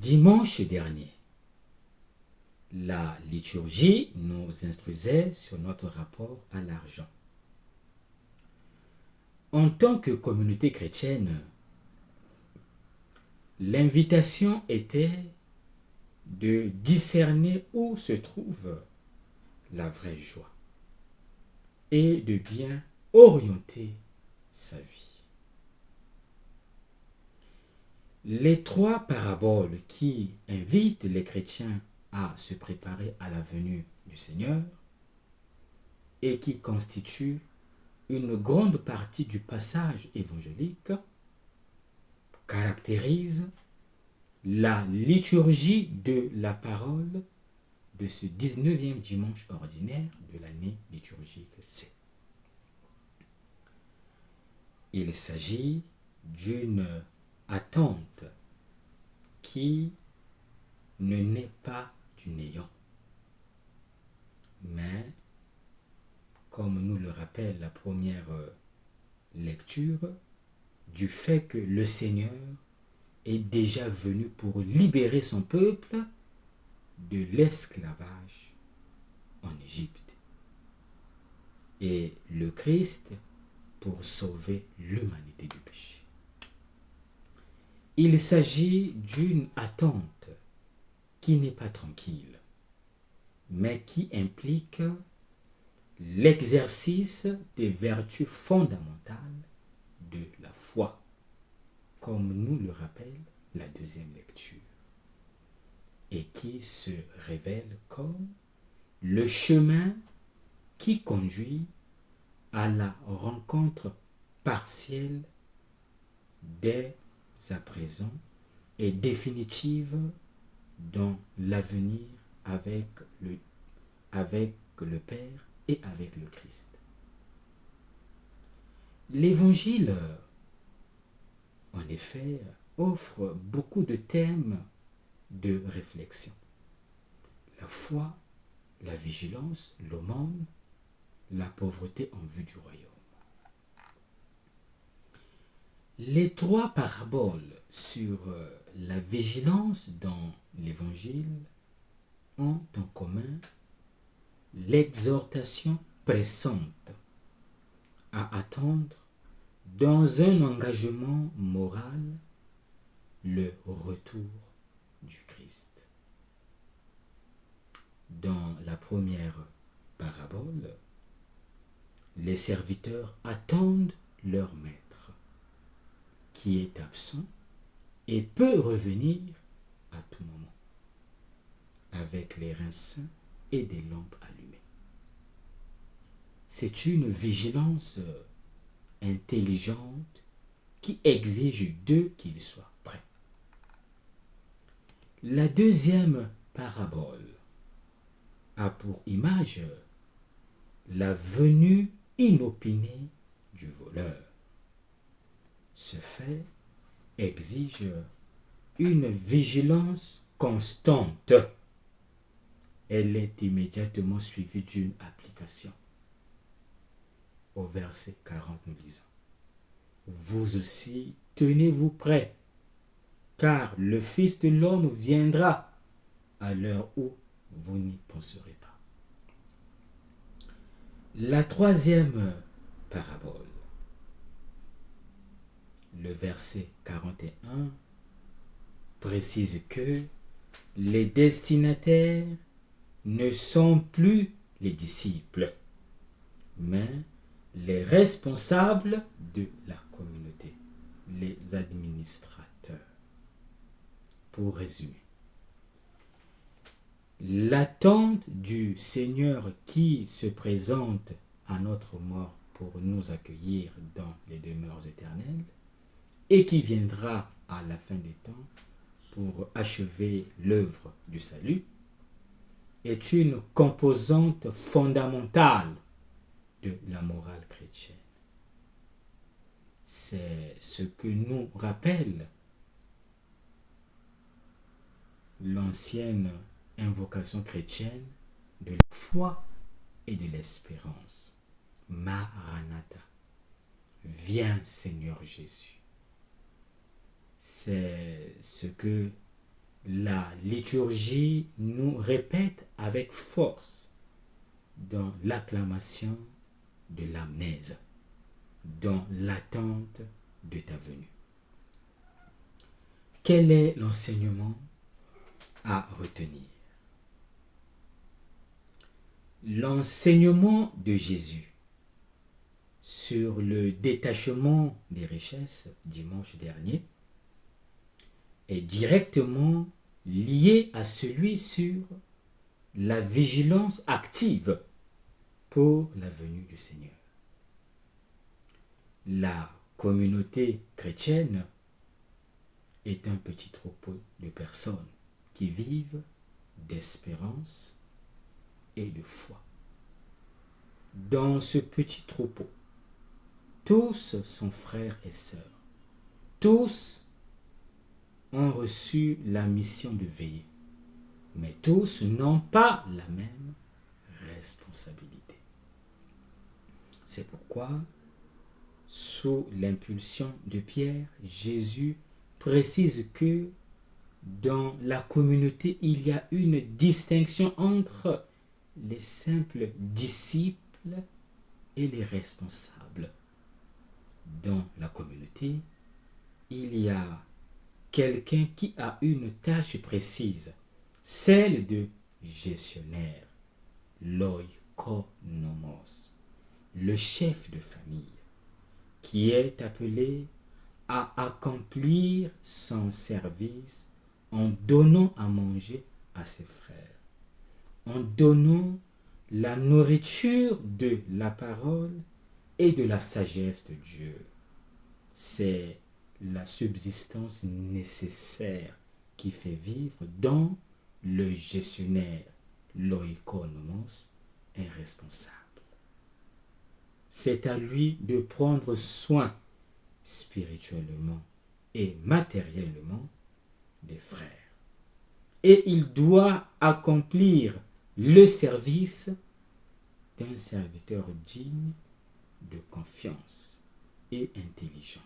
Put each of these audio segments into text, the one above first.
Dimanche dernier, la liturgie nous instruisait sur notre rapport à l'argent. En tant que communauté chrétienne, l'invitation était de discerner où se trouve la vraie joie et de bien orienter sa vie. Les trois paraboles qui invitent les chrétiens à se préparer à la venue du Seigneur et qui constituent une grande partie du passage évangélique caractérisent la liturgie de la parole de ce 19e dimanche ordinaire de l'année liturgique C. Il s'agit d'une attente qui ne naît pas du néant, mais, comme nous le rappelle la première lecture, du fait que le Seigneur est déjà venu pour libérer son peuple de l'esclavage en Égypte et le Christ pour sauver l'humanité du péché. Il s'agit d'une attente qui n'est pas tranquille, mais qui implique l'exercice des vertus fondamentales de la foi, comme nous le rappelle la deuxième lecture, et qui se révèle comme le chemin qui conduit à la rencontre partielle dès à présent et définitive dans l'avenir avec le Père et avec le Christ. L'Évangile, en effet, offre beaucoup de thèmes de réflexion. La foi, la vigilance, l'aumône, la pauvreté en vue du royaume. Les trois paraboles sur la vigilance dans l'Évangile ont en commun l'exhortation pressante à attendre dans un engagement moral le retour du Christ. Dans la première parabole, les serviteurs attendent leur maître, qui est absent et peut revenir à tout moment, avec les reins sains et des lampes allumées. C'est une vigilance intelligente qui exige d'eux qu'ils soient prêts. La deuxième parabole a pour image la venue inopinée du voleur. Ce fait exige une vigilance constante. Elle est immédiatement suivie d'une application. Au verset 40, nous lisons: Vous aussi, tenez-vous prêts, car le Fils de l'homme viendra à l'heure où vous n'y penserez pas. La troisième parabole, le verset 41, précise que les destinataires ne sont plus les disciples, mais les responsables de la communauté, les administrateurs. Pour résumer, l'attente du Seigneur qui se présente à notre mort pour nous accueillir dans les demeures éternelles et qui viendra à la fin des temps pour achever l'œuvre du salut est une composante fondamentale de la morale chrétienne. C'est ce que nous rappelle l'ancienne invocation chrétienne de la foi et de l'espérance. Maranatha, viens Seigneur Jésus. C'est ce que la liturgie nous répète avec force dans l'acclamation de l'amnèse, dans l'attente de ta venue. Quel est l'enseignement à retenir? L'enseignement de Jésus sur le détachement des richesses dimanche dernier est directement lié à celui sur la vigilance active pour la venue du Seigneur. La communauté chrétienne est un petit troupeau de personnes qui vivent d'espérance et de foi. Dans ce petit troupeau, tous sont frères et sœurs. Tous ont reçu la mission de veiller, mais tous n'ont pas la même responsabilité. C'est pourquoi, sous l'impulsion de Pierre, Jésus précise que dans la communauté, il y a une distinction entre les simples disciples et les responsables. Dans la communauté, il y a quelqu'un qui a une tâche précise, celle de gestionnaire, l'oikonomos, le chef de famille, qui est appelé à accomplir son service en donnant à manger à ses frères, en donnant la nourriture de la parole et de la sagesse de Dieu. C'est la subsistance nécessaire qui fait vivre dont le gestionnaire, l'oikonomos, est responsable. C'est à lui de prendre soin spirituellement et matériellement des frères. Et il doit accomplir le service d'un serviteur digne de confiance et intelligent.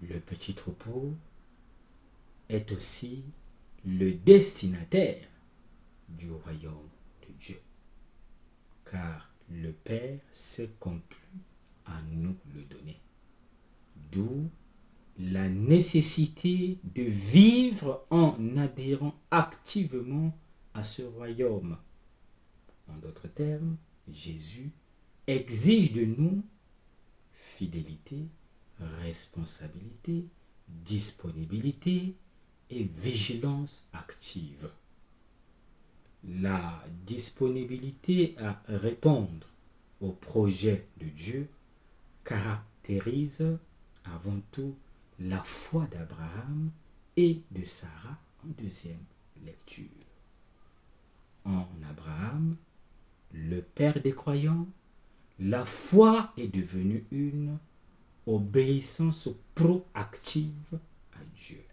Le petit troupeau est aussi le destinataire du royaume de Dieu, car le Père s'est complu à nous le donner. D'où la nécessité de vivre en adhérant activement à ce royaume. En d'autres termes, Jésus exige de nous fidélité, responsabilité, disponibilité et vigilance active. La disponibilité à répondre au projet de Dieu caractérise avant tout la foi d'Abraham et de Sarah en deuxième lecture. En Abraham, le père des croyants, la foi est devenue une obéissance proactive à Dieu.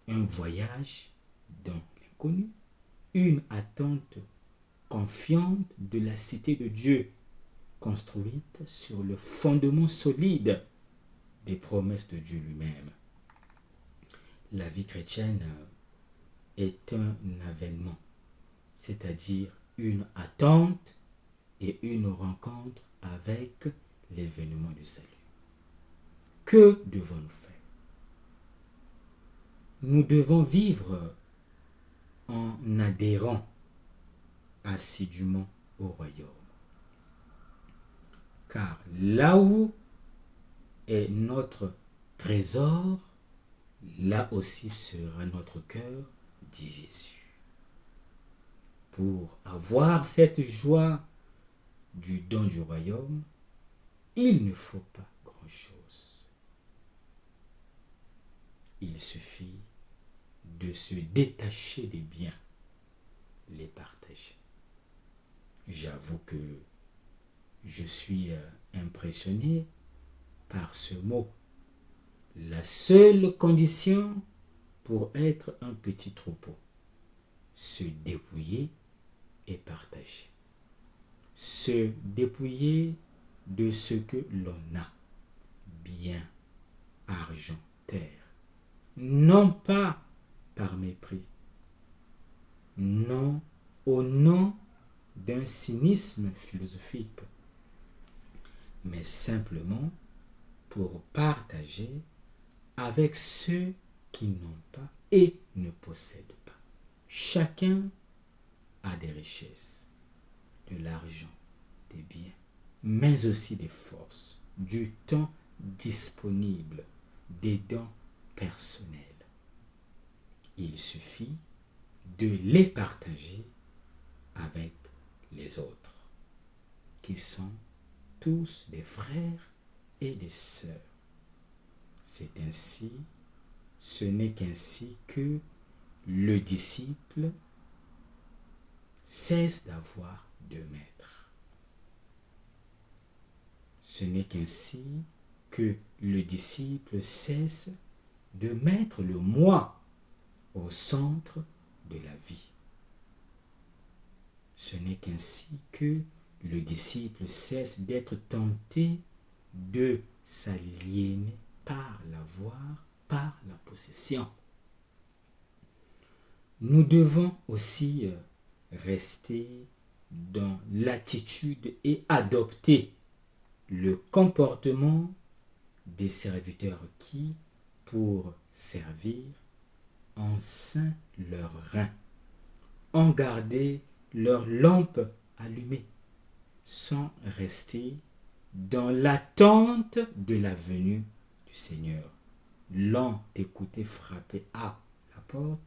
Un voyage dans l'inconnu, une attente confiante de la cité de Dieu, construite sur le fondement solide des promesses de Dieu lui-même. La vie chrétienne est un avènement, c'est-à-dire une attente et une rencontre avec l'événement du salut. Que devons-nous faire? Nous devons vivre en adhérant assidûment au royaume. Car là où est notre trésor, là aussi sera notre cœur, dit Jésus. Pour avoir cette joie du don du royaume, il ne faut pas grand-chose. Il suffit de se détacher des biens, les partager. J'avoue que je suis impressionné par ce mot. La seule condition pour être un petit troupeau, se dépouiller et partager. Se dépouiller de ce que l'on a, bien, argent, terre, non pas par mépris, non au nom d'un cynisme philosophique, mais simplement pour partager avec ceux qui n'ont pas et ne possèdent pas. Chacun a des richesses, de l'argent, des biens, mais aussi des forces, du temps disponible, des dons personnels. Il suffit de les partager avec les autres, qui sont tous des frères et des sœurs. C'est ainsi, ce n'est qu'ainsi que le disciple cesse d'avoir deux maîtres. Ce n'est qu'ainsi que le disciple cesse de mettre le moi au centre de la vie. Ce n'est qu'ainsi que le disciple cesse d'être tenté de s'aliéner par l'avoir, par la possession. Nous devons aussi rester dans l'attitude et adopter le comportement des serviteurs qui, pour servir, enceintent leurs reins, ont gardé leur lampe allumée, sans rester dans l'attente de la venue du Seigneur. L'ont écouté frapper à la porte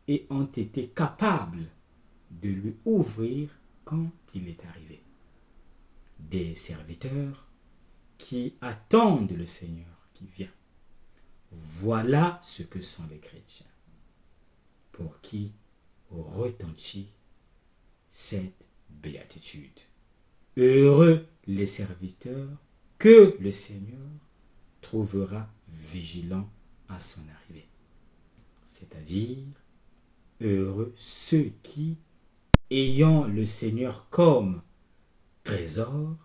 et ont été capables de lui ouvrir quand il est arrivé. Des serviteurs qui attendent le Seigneur qui vient. Voilà ce que sont les chrétiens, pour qui retentit cette béatitude. Heureux les serviteurs que le Seigneur trouvera vigilants à son arrivée. C'est-à-dire, heureux ceux qui, ayant le Seigneur comme trésor,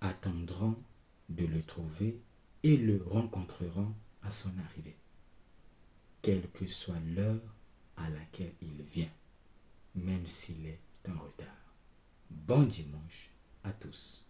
attendront de le trouver et le rencontreront à son arrivée, quelle que soit l'heure à laquelle il vient, même s'il est en retard. Bon dimanche à tous.